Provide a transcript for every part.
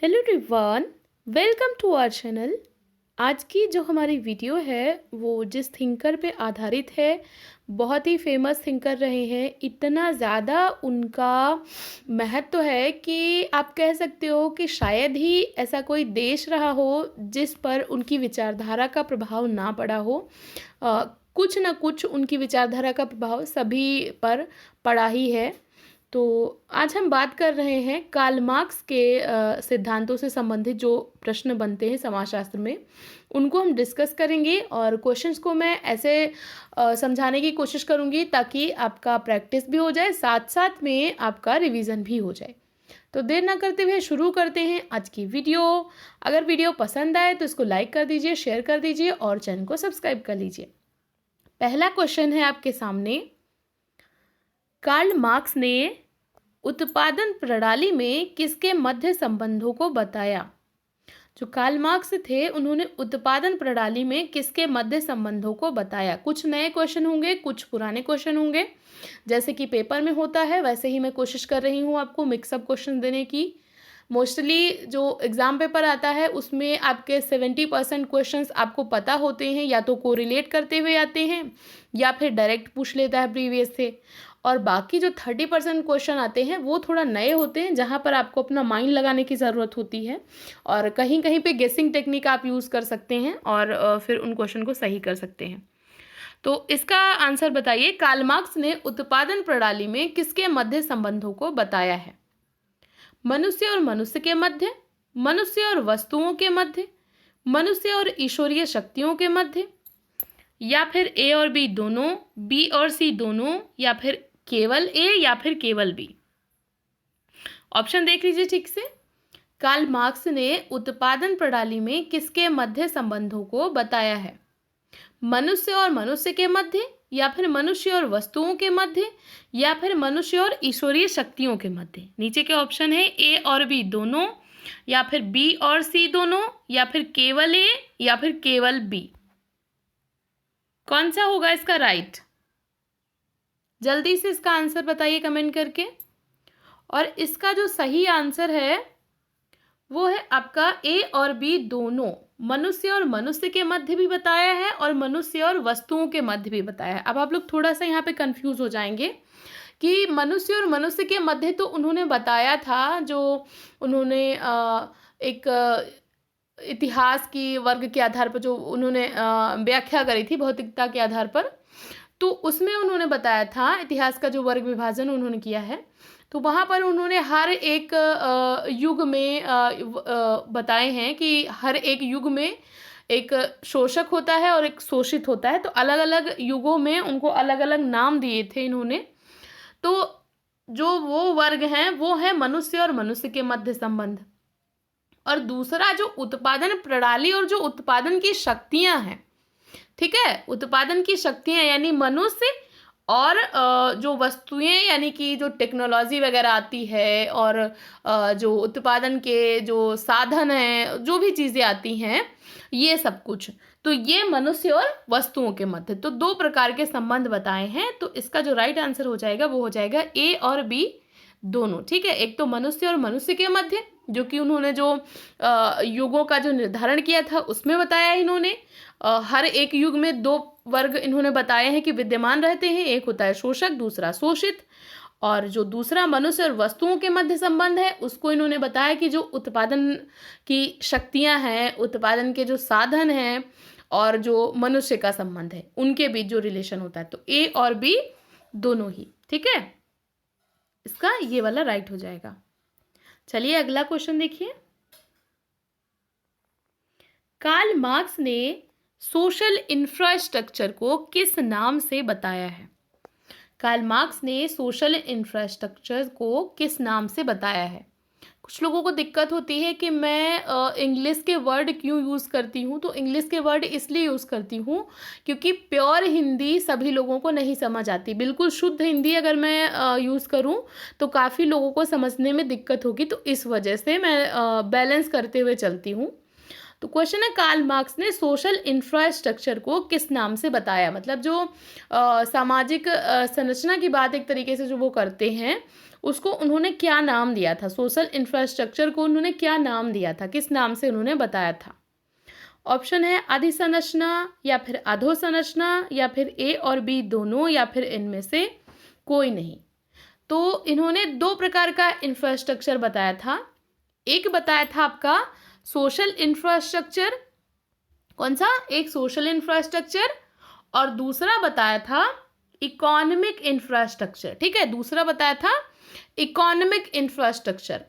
Hello everyone, welcome to our channel. आज की जो हमारी वीडियो है वो जिस थिंकर पे आधारित है, बहुत ही फेमस थिंकर रहे हैं। इतना ज़्यादा उनका महत्व है कि आप कह सकते हो कि शायद ही ऐसा कोई देश रहा हो जिस पर उनकी विचारधारा का प्रभाव ना पड़ा हो। कुछ ना कुछ उनकी विचारधारा का प्रभाव सभी पर पड़ा ही है। तो आज हम बात कर रहे हैं कार्ल मार्क्स के सिद्धांतों से संबंधित जो प्रश्न बनते हैं समाजशास्त्र में, उनको हम डिस्कस करेंगे और क्वेश्चंस को मैं ऐसे समझाने की कोशिश करूंगी ताकि आपका प्रैक्टिस भी हो जाए, साथ साथ में आपका रिवीजन भी हो जाए। तो देर ना करते हुए शुरू करते हैं आज की वीडियो। अगर वीडियो पसंद आए तो इसको लाइक कर दीजिए, शेयर कर दीजिए और चैनल को सब्सक्राइब कर लीजिए। पहला क्वेश्चन है आपके सामने। कार्ल मार्क्स ने उत्पादन प्रणाली में किसके मध्य संबंधों को बताया? जो कार्ल मार्क्स थे उन्होंने उत्पादन प्रणाली में किसके मध्य संबंधों को बताया। कुछ नए क्वेश्चन होंगे, कुछ पुराने क्वेश्चन होंगे। जैसे कि पेपर में होता है वैसे ही मैं कोशिश कर रही हूँ आपको मिक्सअप क्वेश्चन देने की। मोस्टली जो एग्ज़ाम पेपर आता है उसमें आपके 70% क्वेश्चंस आपको पता होते हैं, या तो कोरिलेट करते हुए आते हैं या फिर डायरेक्ट पूछ लेता है प्रीवियस से। और बाकी जो 30% क्वेश्चन आते हैं वो थोड़ा नए होते हैं, जहाँ पर आपको अपना माइंड लगाने की ज़रूरत होती है और कहीं कहीं पे गेसिंग टेक्निक आप यूज़ कर सकते हैं और फिर उन क्वेश्चन को सही कर सकते हैं। तो इसका आंसर बताइए, कार्ल मार्क्स ने उत्पादन प्रणाली में किसके मध्य संबंधों को बताया है? मनुष्य और मनुष्य के मध्य, मनुष्य और वस्तुओं के मध्य, मनुष्य और ईश्वरीय शक्तियों के मध्य, या फिर ए और बी दोनों, बी और सी दोनों, या फिर केवल ए या फिर केवल बी। ऑप्शन देख लीजिए ठीक से। कार्ल मार्क्स ने उत्पादन प्रणाली में किसके मध्य संबंधों को बताया है? मनुष्य और मनुष्य के मध्य, या फिर मनुष्य और वस्तुओं के मध्य, या फिर मनुष्य और ईश्वरीय शक्तियों के मध्य। नीचे के ऑप्शन है ए और बी दोनों, या फिर बी और सी दोनों, या फिर केवल ए या फिर केवल बी। कौन सा होगा इसका राइट? जल्दी से इसका आंसर बताइए कमेंट करके। और इसका जो सही आंसर है वो है आपका ए और बी दोनों। मनुष्य और मनुष्य के मध्य भी बताया है और मनुष्य और वस्तुओं के मध्य भी बताया है। अब आप लोग थोड़ा सा यहाँ पे कंफ्यूज हो जाएंगे कि मनुष्य और मनुष्य के मध्य तो उन्होंने बताया था, जो उन्होंने एक इतिहास की वर्ग के आधार पर जो उन्होंने व्याख्या करी थी भौतिकता के आधार पर, तो उसमें उन्होंने बताया था, इतिहास का जो वर्ग विभाजन उन्होंने किया है तो वहाँ पर उन्होंने हर एक युग में बताए हैं कि हर एक युग में एक शोषक होता है और एक शोषित होता है। तो अलग अलग युगों में उनको अलग अलग नाम दिए थे इन्होंने। तो जो वो वर्ग हैं वो है मनुष्य और मनुष्य के मध्य संबंध। और दूसरा जो उत्पादन प्रणाली और जो उत्पादन की शक्तियां हैं, ठीक है, उत्पादन की शक्तियां यानी मनुष्य और जो वस्तुएं यानी कि जो टेक्नोलॉजी वगैरह आती है और जो उत्पादन के जो साधन हैं, जो भी चीज़ें आती हैं, ये सब कुछ, तो ये मनुष्य और वस्तुओं के मध्य तो दो प्रकार के संबंध बताए हैं। तो इसका जो राइट आंसर हो जाएगा वो हो जाएगा ए और बी दोनों। ठीक है, एक तो मनुष्य और मनुष्य के मध्य जो कि उन्होंने जो युगों का जो निर्धारण किया था उसमें बताया इन्होंने। हर एक युग में दो वर्ग इन्होंने बताए हैं कि विद्यमान रहते हैं, एक होता है शोषक, दूसरा शोषित। और जो दूसरा मनुष्य और वस्तुओं के मध्य संबंध है उसको इन्होंने बताया कि जो उत्पादन की शक्तियां हैं, उत्पादन के जो साधन हैं और जो मनुष्य का संबंध है उनके बीच जो रिलेशन होता है। तो ए और बी दोनों ही। ठीक है, इसका ये वाला राइट हो जाएगा। चलिए अगला क्वेश्चन देखिए। कार्ल मार्क्स ने सोशल इंफ्रास्ट्रक्चर को किस नाम से बताया है? कार्ल मार्क्स ने सोशल इंफ्रास्ट्रक्चर को किस नाम से बताया है? कुछ लोगों को दिक्कत होती है कि मैं इंग्लिश के वर्ड क्यों यूज़ करती हूँ। तो इंग्लिश के वर्ड इसलिए यूज़ करती हूँ क्योंकि प्योर हिंदी सभी लोगों को नहीं समझ आती। बिल्कुल शुद्ध हिंदी अगर मैं यूज़ करूँ तो काफ़ी लोगों को समझने में दिक्कत होगी, तो इस वजह से मैं बैलेंस करते हुए चलती हूँ। तो क्वेश्चन है, कार्ल मार्क्स ने सोशल इंफ्रास्ट्रक्चर को किस नाम से बताया? मतलब जो सामाजिक संरचना की बात एक तरीके से जो वो करते हैं उसको उन्होंने क्या नाम दिया था, सोशल इंफ्रास्ट्रक्चर को उन्होंने क्या नाम दिया था, किस नाम से उन्होंने बताया था। ऑप्शन है आधि संरचना या फिर अधोसंरचना या फिर ए और बी दोनों या फिर इनमें से कोई नहीं। तो इन्होंने दो प्रकार का इंफ्रास्ट्रक्चर बताया था। एक बताया था आपका सोशल इंफ्रास्ट्रक्चर, कौन सा, एक सोशल इंफ्रास्ट्रक्चर, और दूसरा बताया था इकोनॉमिक इंफ्रास्ट्रक्चर। ठीक है, दूसरा बताया था इकोनॉमिक इंफ्रास्ट्रक्चर।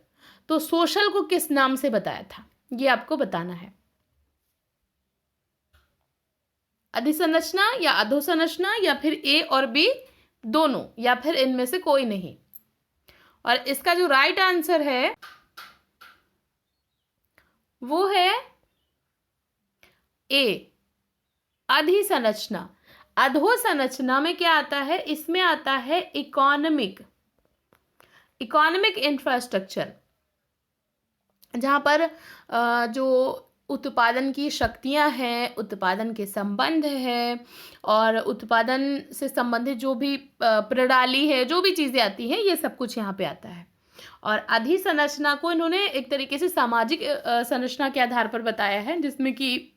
तो सोशल को किस नाम से बताया था ये आपको बताना है, अधिसंरचना या अधोसंरचना या फिर ए और बी दोनों या फिर इनमें से कोई नहीं। और इसका जो राइट आंसर है वो है ए, अधिसंरचना। अधोसंरचना में क्या आता है, इसमें आता है इकोनॉमिक इंफ्रास्ट्रक्चर, जहां पर जो उत्पादन की शक्तियां हैं, उत्पादन के संबंध है और उत्पादन से संबंधित जो भी प्रणाली है, जो भी चीज़ें आती हैं, ये सब कुछ यहाँ पे आता है। और अधिसंरचना को इन्होंने एक तरीके से सामाजिक संरचना के आधार पर बताया है, जिसमें कि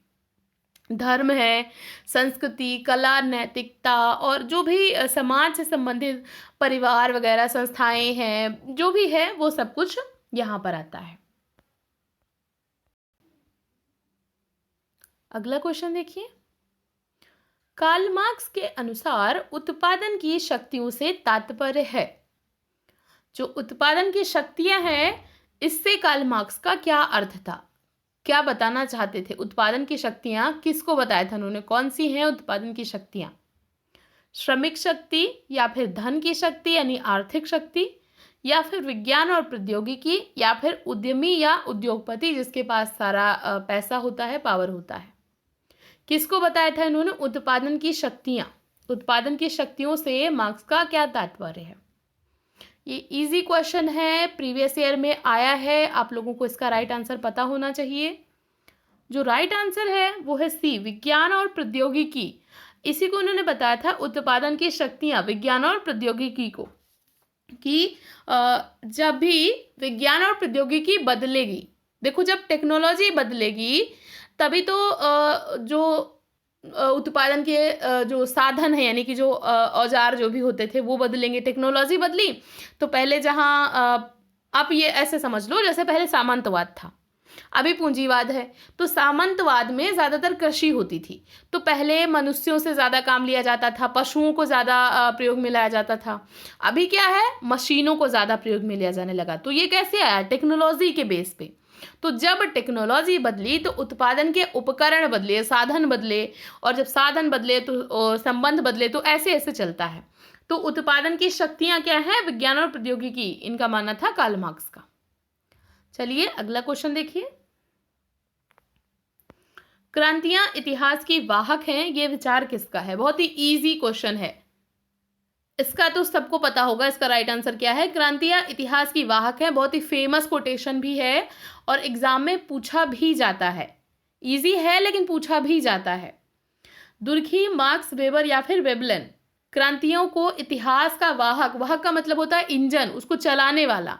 धर्म है, संस्कृति, कला, नैतिकता और जो भी समाज से संबंधित परिवार वगैरह संस्थाएं हैं, जो भी है वो सब कुछ यहाँ पर आता है। अगला क्वेश्चन देखिए, कार्ल मार्क्स के अनुसार उत्पादन की शक्तियों से तात्पर्य है। जो उत्पादन की शक्तियां हैं, इससे कार्ल मार्क्स का क्या अर्थ था, क्या बताना चाहते थे। उत्पादन की शक्तियां किसको बताया था उन्होंने, कौन सी हैं उत्पादन की शक्तियां, श्रमिक शक्ति या फिर धन की शक्ति यानी आर्थिक शक्ति, या फिर विज्ञान और प्रौद्योगिकी, या फिर उद्यमी या उद्योगपति जिसके पास सारा पैसा होता है, पावर होता है। किसको बताया था इन्होंने उत्पादन की शक्तियां, उत्पादन की शक्तियों से मार्क्स का क्या तात्पर्य है। ये इजी क्वेश्चन है, प्रीवियस ईयर में आया है, आप लोगों को इसका राइट आंसर पता होना चाहिए। जो राइट आंसर है वो है सी, विज्ञान और प्रौद्योगिकी। इसी को उन्होंने बताया था उत्पादन की शक्तियां, विज्ञान और प्रौद्योगिकी को, कि जब भी विज्ञान और प्रौद्योगिकी बदलेगी, देखो जब टेक्नोलॉजी बदलेगी तभी तो जो उत्पादन के जो साधन है, यानी कि जो औजार जो भी होते थे वो बदलेंगे। टेक्नोलॉजी बदली तो पहले जहाँ आप ये ऐसे समझ लो जैसे पहले सामंतवाद था, अभी पूंजीवाद है। तो सामंतवाद में ज़्यादातर कृषि होती थी, तो पहले मनुष्यों से ज़्यादा काम लिया जाता था, पशुओं को ज़्यादा प्रयोग में लाया जाता था। अभी क्या है, मशीनों को ज़्यादा प्रयोग में लिया जाने लगा। तो ये कैसे आया, टेक्नोलॉजी के बेस पे। तो जब टेक्नोलॉजी बदली तो उत्पादन के उपकरण बदले, साधन बदले, और जब साधन बदले तो संबंध बदले, तो ऐसे ऐसे चलता है। तो उत्पादन की शक्तियां क्या है, विज्ञान और प्रौद्योगिकी, इनका मानना था कार्ल मार्क्स का। चलिए अगला क्वेश्चन देखिए, क्रांतियां इतिहास की वाहक हैं, ये विचार किसका है। बहुत ही इजी क्वेश्चन है, इसका तो सबको पता होगा। इसका राइट आंसर क्या है, क्रांतियां इतिहास की वाहक है। बहुत ही फेमस कोटेशन भी है और एग्जाम में पूछा भी जाता है। इजी है लेकिन पूछा भी जाता है। दुर्खी, मार्क्स, वेबर या फिर वेबलन क्रांतियों को इतिहास का वाहक, वाहक का मतलब होता है इंजन, उसको चलाने वाला।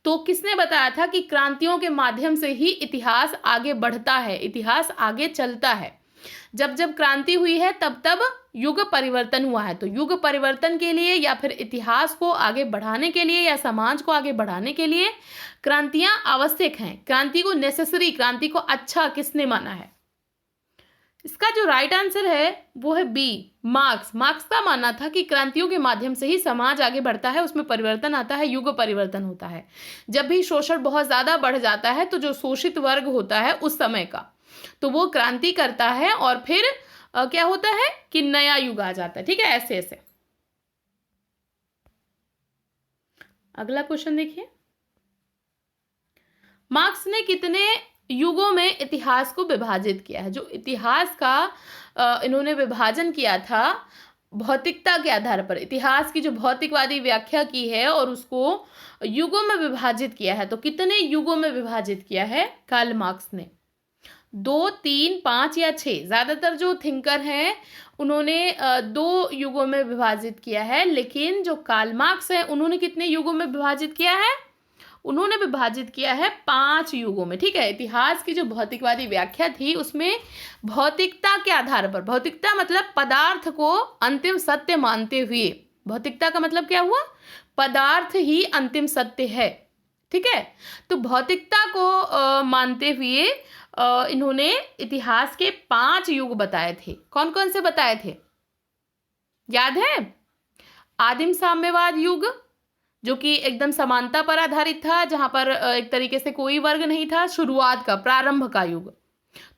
तो किसने बताया था कि क्रांतियों के माध्यम से ही इतिहास आगे बढ़ता है, इतिहास आगे चलता है। जब जब क्रांति हुई है तब तब युग परिवर्तन हुआ है। तो युग परिवर्तन के लिए या फिर इतिहास को आगे बढ़ाने के लिए या समाज को आगे बढ़ाने के लिए क्रांतियां आवश्यक हैं। क्रांति को नेसेसरी, क्रांति को अच्छा किसने माना है। इसका जो राइट आंसर है वो है बी, मार्क्स। मार्क्स का मानना था कि क्रांतियों के माध्यम से ही समाज आगे बढ़ता है, उसमें परिवर्तन आता है, युग परिवर्तन होता है। जब भी शोषण बहुत ज्यादा बढ़ जाता है तो जो शोषित वर्ग होता है उस समय का, तो वो क्रांति करता है और फिर क्या होता है कि नया युग आ जाता है। ठीक है, ऐसे ऐसे। अगला क्वेश्चन देखिए, मार्क्स ने कितने युगों में इतिहास को विभाजित किया है। जो इतिहास का इन्होंने विभाजन किया था भौतिकता के आधार पर, इतिहास की जो भौतिकवादी व्याख्या की है और उसको युगों में विभाजित किया है। तो कितने युगों में विभाजित किया है कार्ल मार्क्स ने। 2, 3, 5 या 6, ज़्यादातर जो थिंकर हैं उन्होंने 2 युगों में विभाजित किया है, लेकिन जो कार्ल मार्क्स है उन्होंने कितने युगों में विभाजित किया है? उन्होंने विभाजित किया है 5 युगों में। ठीक है, इतिहास की जो भौतिकवादी व्याख्या थी उसमें भौतिकता के आधार पर, भौतिकता मतलब पदार्थ को अंतिम सत्य मानते हुए, भौतिकता का मतलब क्या हुआ? पदार्थ ही अंतिम सत्य है। ठीक है, तो भौतिकता को मानते हुए इन्होंने इतिहास के 5 युग बताए थे। कौन कौन से बताए थे? याद है? आदिम साम्यवाद युग, जो कि एकदम समानता पर आधारित था, जहां पर एक तरीके से कोई वर्ग नहीं था, शुरुआत का, प्रारंभ का युग,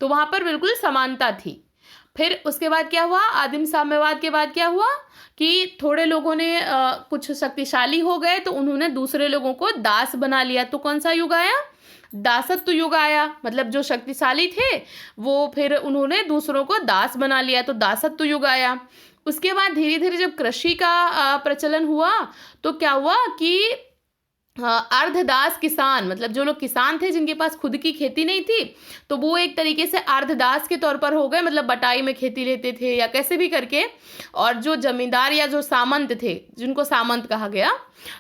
तो वहां पर बिल्कुल समानता थी। फिर उसके बाद क्या हुआ? आदिम साम्यवाद के बाद क्या हुआ कि थोड़े लोगों ने कुछ शक्तिशाली हो गए तो उन्होंने दूसरे लोगों को दास बना लिया, तो कौन सा युग आया? दासत्व युग आया। मतलब जो शक्तिशाली थे वो फिर उन्होंने दूसरों को दास बना लिया, तो दासत्व युग आया। उसके बाद धीरे धीरे जब कृषि का प्रचलन हुआ तो क्या हुआ कि अर्धदास किसान, मतलब जो लोग किसान थे जिनके पास खुद की खेती नहीं थी, तो वो एक तरीके से अर्धदास के तौर पर हो गए, मतलब बटाई में खेती लेते थे या कैसे भी करके। और जो जमींदार या जो सामंत थे, जिनको सामंत कहा गया,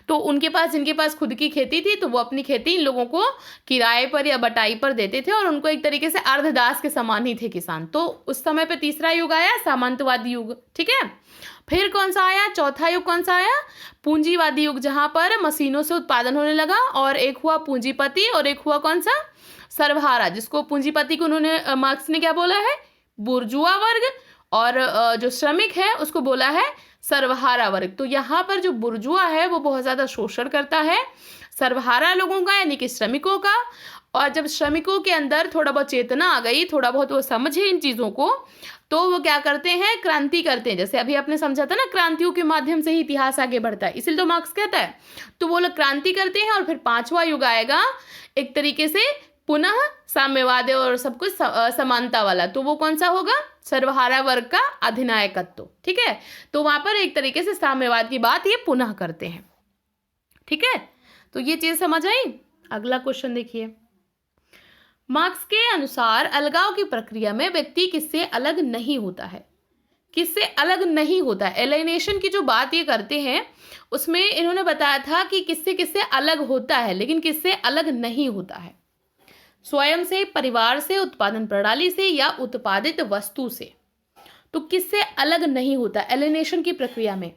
तो उनके पास, जिनके पास खुद की खेती थी, तो वो अपनी खेती इन लोगों को किराए पर या बटाई पर देते थे और उनको एक तरीके से अर्धदास के समान ही थे किसान। तो उस समय पे तीसरा युग आया सामंतवादी युग। ठीक है, फिर कौन सा आया? चौथा युग कौन सा आया? पूंजीवादी युग, जहां पर मशीनों से उत्पादन होने लगा। और एक हुआ पूंजीपति और एक हुआ कौन सा? सर्वहारा, जिसको पूंजीपति को उन्होंने मार्क्स ने क्या बोला है? बुर्जुआ वर्ग। और जो श्रमिक है उसको बोला है सर्वहारा वर्ग। तो यहाँ पर जो बुर्जुआ है वो बहुत ज़्यादा शोषण करता है सर्वहारा लोगों का, यानी कि श्रमिकों का। और जब श्रमिकों के अंदर थोड़ा बहुत चेतना आ गई, थोड़ा बहुत वो समझे इन चीज़ों को, तो वो क्या करते हैं? क्रांति करते हैं। जैसे अभी आपने समझा था ना, क्रांतियों के माध्यम से ही इतिहास आगे बढ़ता है, इसलिए तो मार्क्स कहता है। तो वो लोग क्रांति करते हैं और फिर 5वां युग आएगा, एक तरीके से पुनः साम्यवाद और सब कुछ समानता वाला। तो वो कौन सा होगा? सर्वहारा वर्ग का अधिनायकत्व। ठीक है, तो वहां पर एक तरीके से साम्यवाद की बात ये पुनः करते हैं। ठीक है, तो ये चीज समझ आई। अगला क्वेश्चन देखिए, मार्क्स के अनुसार अलगाव की प्रक्रिया में व्यक्ति किससे अलग नहीं होता है? किससे अलग नहीं होता है? एलिनेशन की जो बात ये करते हैं उसमें इन्होंने बताया था कि किससे किससे अलग होता है, लेकिन किससे अलग नहीं होता है? स्वयं से, परिवार से, उत्पादन प्रणाली से या उत्पादित वस्तु से। तो किससे अलग नहीं होता एलिनेशन की प्रक्रिया में?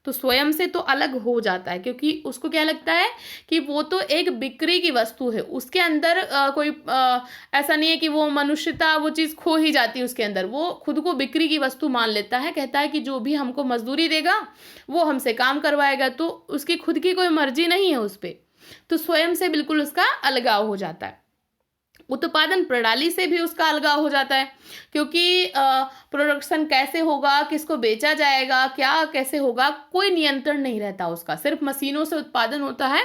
तो स्वयं से तो अलग हो जाता है, क्योंकि उसको क्या लगता है कि वो तो एक बिक्री की वस्तु है, उसके अंदर कोई ऐसा नहीं है कि वो मनुष्यता, वो चीज़ खो ही जाती है उसके अंदर। वो खुद को बिक्री की वस्तु मान लेता है, कहता है कि जो भी हमको मजदूरी देगा वो हमसे काम करवाएगा, तो उसकी खुद की कोई मर्जी नहीं है उस पर। तो स्वयं से बिल्कुल उसका अलगाव हो जाता है। उत्पादन प्रणाली से भी उसका अलगाव हो जाता है, क्योंकि प्रोडक्शन कैसे होगा, किसको बेचा जाएगा, क्या कैसे होगा, कोई नियंत्रण नहीं रहता उसका। सिर्फ मशीनों से उत्पादन होता है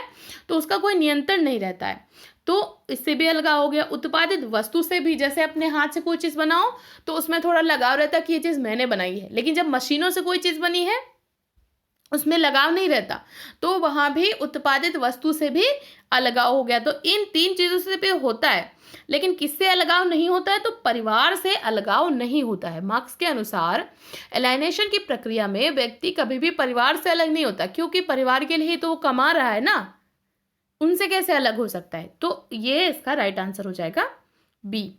तो उसका कोई नियंत्रण नहीं रहता है, तो इससे भी अलगाव हो गया। उत्पादित वस्तु से भी, जैसे अपने हाथ से कोई चीज़ बनाओ तो उसमें थोड़ा लगाव रहता है कि ये चीज़ मैंने बनाई है, लेकिन जब मशीनों से कोई चीज़ बनी है उसमें लगाव नहीं रहता, तो वहां भी उत्पादित वस्तु से भी अलगाव हो गया। तो इन 3 चीजों से भी होता है, लेकिन किससे अलगाव नहीं होता है? तो परिवार से अलगाव नहीं होता है। मार्क्स के अनुसार एलाइनेशन की प्रक्रिया में व्यक्ति कभी भी परिवार से अलग नहीं होता, क्योंकि परिवार के लिए तो वो कमा रहा है ना, उनसे कैसे अलग हो सकता है? तो ये इसका राइट आंसर हो जाएगा बी।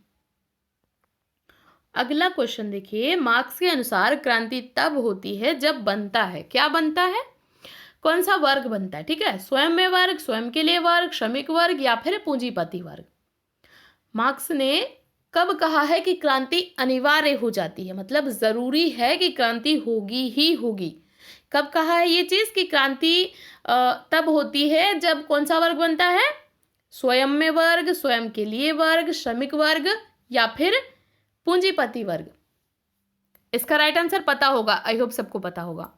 अगला क्वेश्चन देखिए, मार्क्स के अनुसार क्रांति तब होती है जब बनता है, क्या बनता है? कौन सा वर्ग बनता है? ठीक है, स्वयं में वर्ग, स्वयं के लिए वर्ग, श्रमिक वर्ग या फिर पूंजीपति वर्ग। मार्क्स ने कब कहा है कि क्रांति अनिवार्य हो जाती है, मतलब जरूरी है कि क्रांति होगी ही होगी? कब कहा है ये चीज कि क्रांति तब होती है जब कौन सा वर्ग बनता है? स्वयं में वर्ग, स्वयं के लिए वर्ग, श्रमिक वर्ग या फिर पूंजीपति वर्ग। इसका राइट आंसर पता होगा, आई होप सबको पता होगा।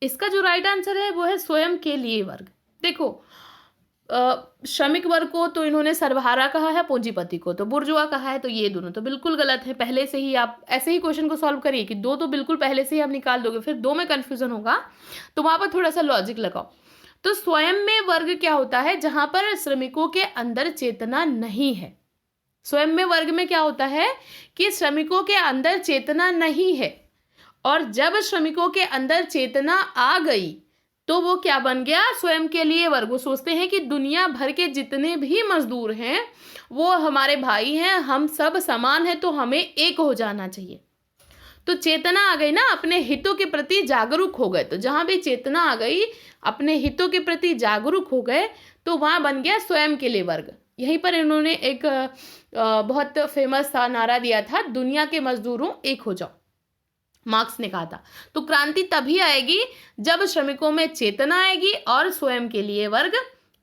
इसका जो राइट आंसर है वो है स्वयं के लिए वर्ग। देखो, श्रमिक वर्ग को तो इन्होंने सर्वहारा कहा है, पूंजीपति को तो बुर्जुआ कहा है, तो ये दोनों तो बिल्कुल गलत है। पहले से ही आप ऐसे ही क्वेश्चन को सॉल्व करिए कि 2 तो बिल्कुल पहले से ही आप निकाल दोगे, फिर 2 में कंफ्यूजन होगा, तो वहां पर थोड़ा सा लॉजिक लगाओ। तो स्वयं में वर्ग क्या होता है? जहां पर श्रमिकों के अंदर चेतना नहीं है, स्वयं में वर्ग में क्या होता है कि श्रमिकों के अंदर चेतना नहीं है, और जब श्रमिकों के अंदर चेतना आ गई तो वो क्या बन गया, स्वयं के लिए वर्ग। वो सोचते हैं कि दुनिया भर के जितने भी मजदूर हैं वो हमारे भाई हैं, हम सब समान हैं, तो हमें एक हो जाना चाहिए। तो चेतना आ गई ना, अपने हितों के प्रति जागरूक हो गए। तो जहाँ भी चेतना आ गई, अपने हितों के प्रति जागरूक हो गए, तो वहाँ बन गया स्वयं के लिए वर्ग। यहीं पर इन्होंने एक बहुत फेमस सा नारा दिया था, दुनिया के मजदूरों एक हो जाओ, मार्क्स ने कहा था। तो क्रांति तभी आएगी जब श्रमिकों में चेतना आएगी और स्वयं के लिए वर्ग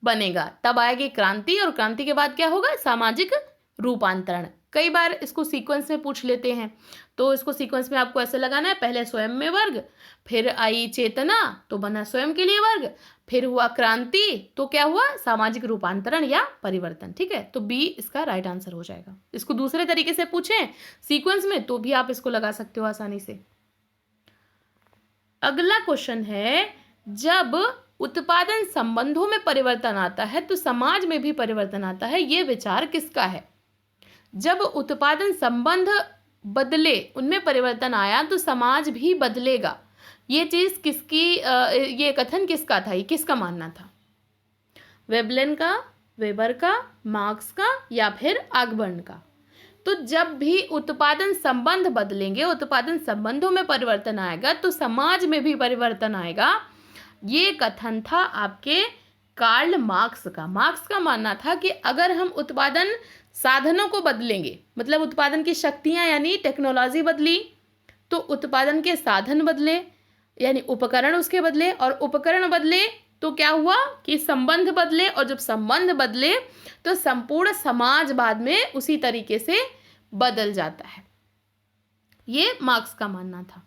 बनेगा, तब आएगी क्रांति। और क्रांति के बाद क्या होगा, सामाजिक रूपांतरण। कई बार इसको सीक्वेंस में पूछ लेते हैं, तो इसको सीक्वेंस में आपको ऐसे लगाना है, पहले स्वयं में वर्ग, फिर आई चेतना तो बना स्वयं के लिए वर्ग, फिर हुआ क्रांति तो क्या हुआ, सामाजिक रूपांतरण या परिवर्तन। ठीक है, तो बी इसका राइट आंसर हो जाएगा। इसको दूसरे तरीके से पूछें सीक्वेंस में तो भी आप इसको लगा सकते हो आसानी से। अगला क्वेश्चन है, जब उत्पादन संबंधों में परिवर्तन आता है तो समाज में भी परिवर्तन आता है, ये विचार किसका है? जब उत्पादन संबंध बदले, उनमें परिवर्तन आया तो समाज भी बदलेगा, ये चीज किसकी, ये कथन किसका था, ये किसका मानना था? वेबलेन का, वेबर का, मार्क्स का या फिर आगबर्न का? तो जब भी उत्पादन संबंध बदलेंगे, उत्पादन संबंधों में परिवर्तन आएगा तो समाज में भी परिवर्तन आएगा, ये कथन था आपके कार्ल मार्क्स का। मार्क्स का मानना था कि अगर हम उत्पादन साधनों को बदलेंगे, मतलब उत्पादन की शक्तियां यानी टेक्नोलॉजी बदली, तो उत्पादन के साधन बदले यानी उपकरण उसके बदले, और उपकरण बदले तो क्या हुआ कि संबंध बदले, और जब संबंध बदले तो संपूर्ण समाज बाद में उसी तरीके से बदल जाता है। ये मार्क्स का मानना था।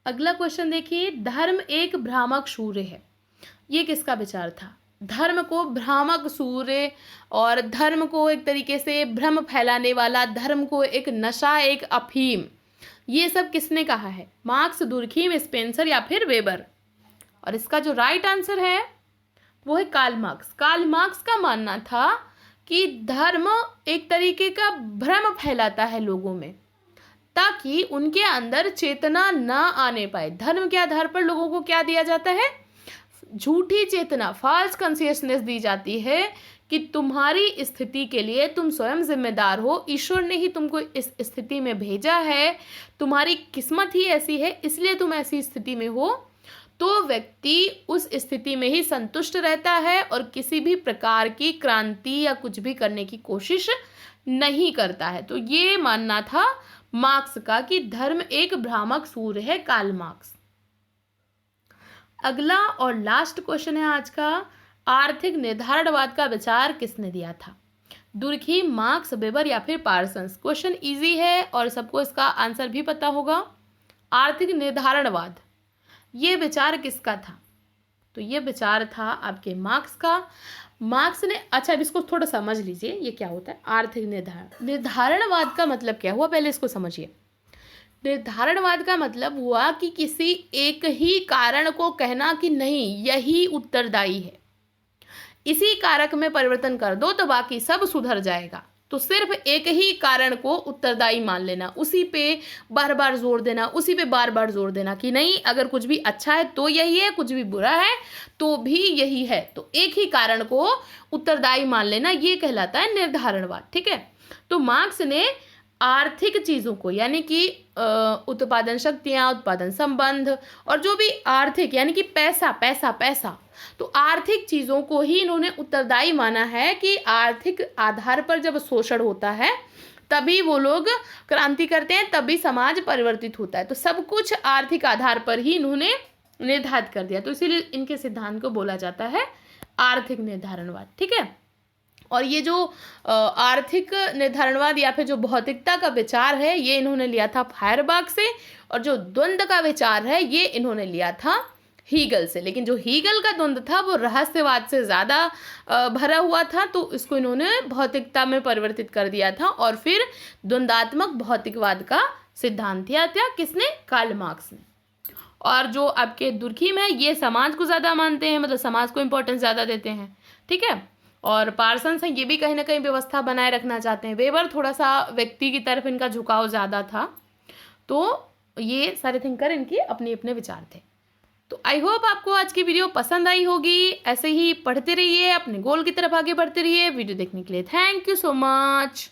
अगला क्वेश्चन देखिए, धर्म एक भ्रामक सूर्य है, ये किसका विचार था? धर्म को भ्रामक सूर्य और धर्म को एक तरीके से भ्रम फैलाने वाला, धर्म को एक नशा, एक अफीम, ये सब किसने कहा है? मार्क्स, दुर्खीम, स्पेंसर या फिर वेबर? और इसका जो राइट आंसर है वो है कार्ल मार्क्स। कार्ल मार्क्स का मानना था कि धर्म एक तरीके का भ्रम फैलाता है लोगों में, ताकि उनके अंदर चेतना न आने पाए। धर्म के आधार पर लोगों को क्या दिया जाता है? झूठी चेतना, फॉल्स कॉन्शियसनेस दी जाती है कि तुम्हारी स्थिति के लिए तुम स्वयं जिम्मेदार हो, ईश्वर ने ही तुमको इस स्थिति में भेजा है, तुम्हारी किस्मत ही ऐसी है, इसलिए तुम ऐसी स्थिति में हो। तो व्यक्ति उस स्थिति में ही संतुष्ट रहता है और किसी भी प्रकार की क्रांति या कुछ भी करने की कोशिश नहीं करता है। तो ये मानना था मार्क्स का कि धर्म एक भ्रामक सूर्य है, कार्ल मार्क्स। अगला और लास्ट क्वेश्चन है आज का, आर्थिक निर्धारणवाद का विचार किसने दिया था? दुर्खीम, मार्क्स, वेबर या फिर पार्सन्स? क्वेश्चन इजी है और सबको इसका आंसर भी पता होगा। आर्थिक निर्धारणवाद, ये विचार किसका था? तो ये विचार था आपके मार्क्स का। मार्क्स ने, अच्छा अब इसको थोड़ा समझ लीजिए ये क्या होता है। आर्थिक निर्धारणवाद का मतलब क्या हुआ, पहले इसको समझिए। निर्धारणवाद का मतलब हुआ कि किसी एक ही कारण को कहना कि नहीं यही उत्तरदायी है, इसी कारक में परिवर्तन कर दो तो बाकी सब सुधर जाएगा। तो सिर्फ एक ही कारण को उत्तरदायी मान लेना, उसी पे बार बार जोर देना, उसी पे बार बार जोर देना कि नहीं अगर कुछ भी अच्छा है तो यही है, कुछ भी बुरा है तो भी यही है, तो एक ही कारण को उत्तरदायी मान लेना, ये कहलाता है निर्धारणवाद। ठीक है, तो मार्क्स ने आर्थिक चीज़ों को यानी कि उत्पादन शक्तियाँ, उत्पादन संबंध और जो भी आर्थिक यानी कि पैसा पैसा पैसा, तो आर्थिक चीज़ों को ही इन्होंने उत्तरदायी माना है कि आर्थिक आधार पर जब शोषण होता है तभी वो लोग क्रांति करते हैं, तभी समाज परिवर्तित होता है। तो सब कुछ आर्थिक आधार पर ही इन्होंने निर्धारित कर दिया, तो इसीलिए इनके सिद्धांत को बोला जाता है आर्थिक निर्धारणवाद। ठीक है, और ये जो आर्थिक निर्धारणवाद या फिर जो भौतिकता का विचार है ये इन्होंने लिया था फायरबाख से, और जो द्वंद्व का विचार है ये इन्होंने लिया था हीगल से। लेकिन जो हीगल का द्वंद्व था वो रहस्यवाद से ज़्यादा भरा हुआ था, तो इसको इन्होंने भौतिकता में परिवर्तित कर दिया था और फिर द्वंद्वात्मक भौतिकवाद का सिद्धांत दिया था किसने? कार्ल मार्क्स ने। और जो आपके दुर्खीम है ये समाज को ज़्यादा मानते हैं, मतलब समाज को इम्पोर्टेंस ज़्यादा देते हैं। ठीक है, और पार्सन्स हैं ये भी कहीं ना कहीं व्यवस्था बनाए रखना चाहते हैं। वेबर थोड़ा सा व्यक्ति की तरफ इनका झुकाव ज़्यादा था। तो ये सारे थिंकर इनके अपने अपने विचार थे। तो आई होप आपको आज की वीडियो पसंद आई होगी। ऐसे ही पढ़ते रहिए, अपने गोल की तरफ आगे बढ़ते रहिए। वीडियो देखने के लिए थैंक यू सो मच।